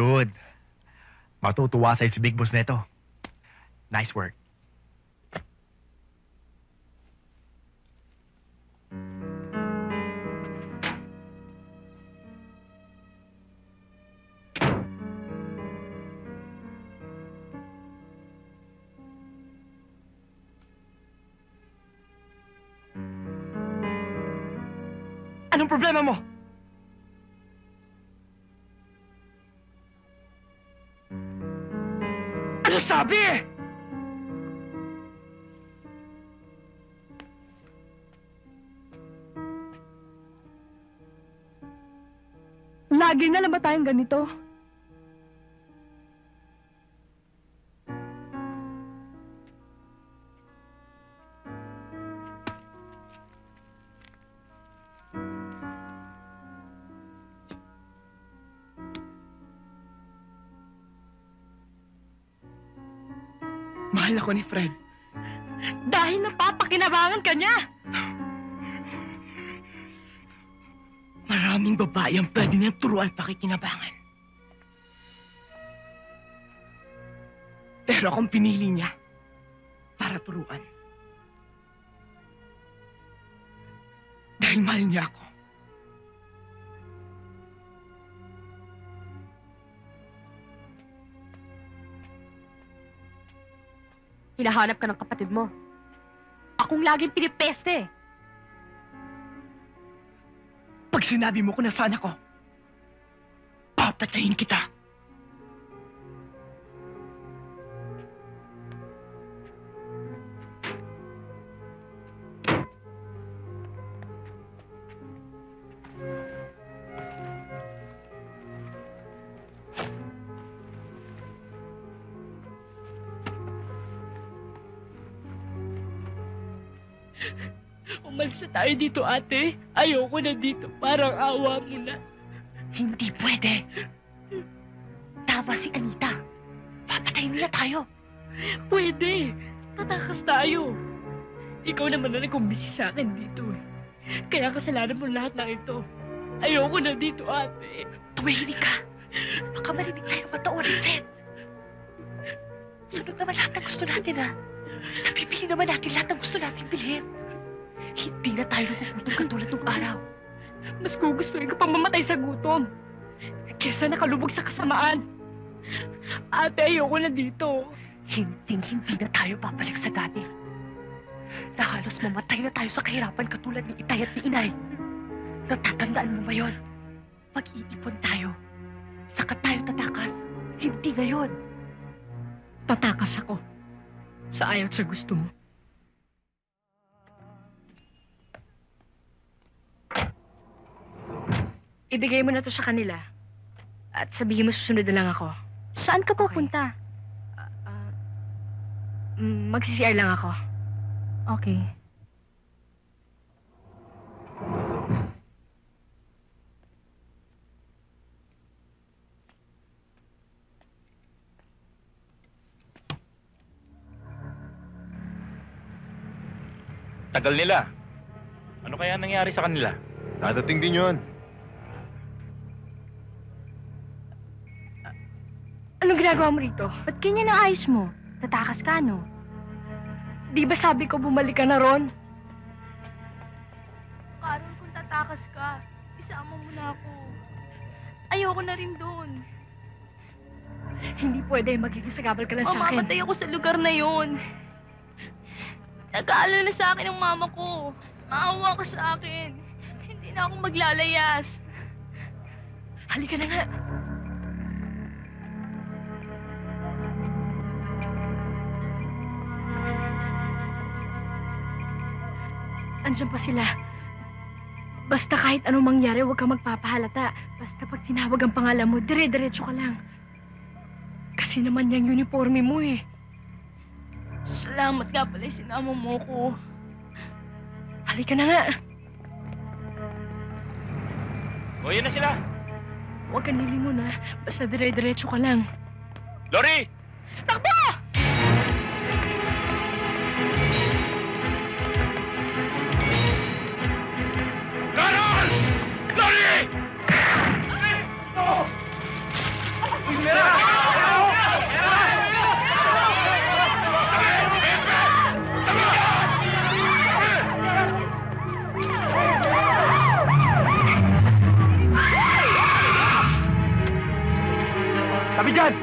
Good. Matutuwa sa'yo si Big Boss neto. Nice work. Anong problema mo? Ano sabi? Lagi na lang ba tayong ganito? Mahal ako ni Fred. Dahil napapakinabangan ka niya! Maraming babae ang pwede niyang turuan pakikinabangan. Pero akong pinili niya para turuan. Dahil mahal niya ako. Hinahanap ka ng kapatid mo. Akong laging pinipeste. Pag sinabi mo kung nasaan ako, papatayin kita. Umalis na tayo dito, ate. Ayoko na dito. Parang awa mo na. Hindi pwede. Tama si Anita. Papatayin nila tayo. Pwede. Tatakas tayo. Ikaw naman na nagkumbisi sa akin dito eh. Kaya kasalanan mo lahat ng ito. Ayoko na dito, ate. Tumahimik ka. Baka marinig tayo ng mataurin, Fred. Sunod naman lahat ng gusto natin, ha? Nabibili naman natin lahat ng gusto natin bilhin. Hindi na tayo nagugutom katulad ng araw. Mas gugustuhin ko pang mamatay sa gutom. Kesa nakalubog sa kasamaan. Ate, ayoko na dito. Hindi na tayo babalik sa dati. Na halos mamatay na tayo sa kahirapan katulad ni Itay at ni Inay. Natatandaan mo ba yun? Mag-iipon tayo. Saka tayo tatakas. Hindi ngayon. Tatakas ako. Sa ayaw at sa gusto mo. Ibigay mo na to sa kanila. At sabihin mo susunod na lang ako. Saan ka pupunta? Mag-CCR lang ako. Okay. Tagal nila. Ano kaya nangyari sa kanila? Dadating din yun. Anong ginagawa mo rito? Ba't ganyan ang ayos mo? Tatakas ka, no? Di ba sabi ko bumalik ka na ron? Karol, kung tatakas ka, isama mo na ako. Ayoko na rin doon. Hindi pwede, magiging sagabal ka lang sa akin. Mamamatay ako sa lugar na yun. Nag-aalala sa akin ang mama ko. Maawa ka sa akin. Hindi na ako maglalayas. Halika na nga. Andiyan pa sila. Basta kahit anong mangyari, huwag kang magpapahalata. Basta pag tinawag ang pangalan mo, dire-diretso ka lang. Kasi naman yung uniforme mo eh. Salamat nga pala, sinama mo ko. Halika na nga. O, yun na sila. Huwag kang nilingon ha. Basta dire-diretso ka lang. Lori! Takbo! Carol! Lori! dyan!